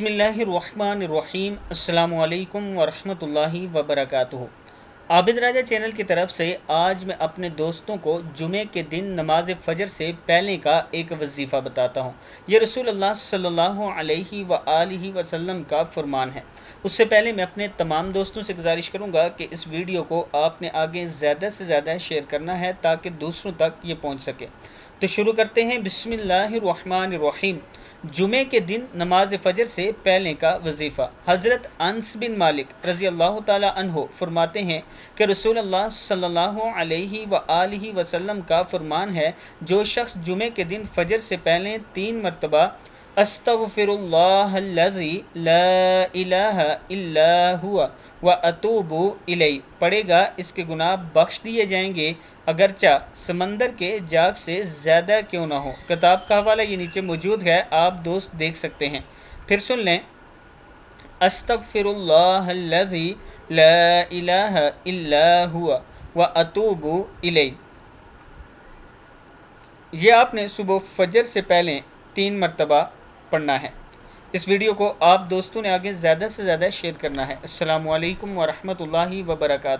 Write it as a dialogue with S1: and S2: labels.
S1: बिस्मिल्लाहिर्रहमानिर्रहीम। अस्सलामु अलैकुम वरहमतुल्लाहि वबरकातुहू। आबिद राजा चैनल की तरफ से आज मैं अपने दोस्तों को जुमे के दिन नमाज फ़जर से पहले का एक वजीफ़ा बताता हूँ। ये रसूल अल्लाह सल्लल्लाहु अलैहि वआलिहि वसल्लम का फरमान है। उससे पहले मैं अपने तमाम दोस्तों से गुजारिश करूँगा कि इस वीडियो को आपने आगे ज़्यादा से ज़्यादा शेयर करना है ताकि दूसरों तक ये पहुँच सके। तो शुरू करते हैं। बिस्मिल्लाहिर्रहमानिर्रहीम। जुमे के दिन नमाज फ़जर से पहले का वजीफ़ा। हज़रत अनस बिन मालिक रज़ी अल्लाह ताला अन्हो फरमाते हैं कि रसूल अल्लाह सल्लल्लाहु अलैहि वआलिहि वसल्लम का फरमान है, जो शख्स जुमे के दिन फ़जर से पहले 3 मरतबा अस्तग़फिरुल्लाहल्लज़ी ला इलाहा इल्ला हुवा व अतूबु इलैहि पढ़ेगा, इसके गुनाह बख्श दिए जाएंगे, अगरचा समंदर के जाग से ज़्यादा क्यों ना हो। किताब का हवाला ये नीचे मौजूद है, आप दोस्त देख सकते हैं। फिर सुन लें। अस्तग़फिरुल्लाहल्लज़ी ला इलाहा इल्ला हुवा व अतूबु इलैहि। ये आपने सुबह फजर से पहले 3 मरतबा पढ़ना है। इस वीडियो को आप दोस्तों ने आगे ज़्यादा से ज़्यादा शेयर करना है। अस्सलामु अलैकुम वरहमतुल्लाहि वबरकातुहू।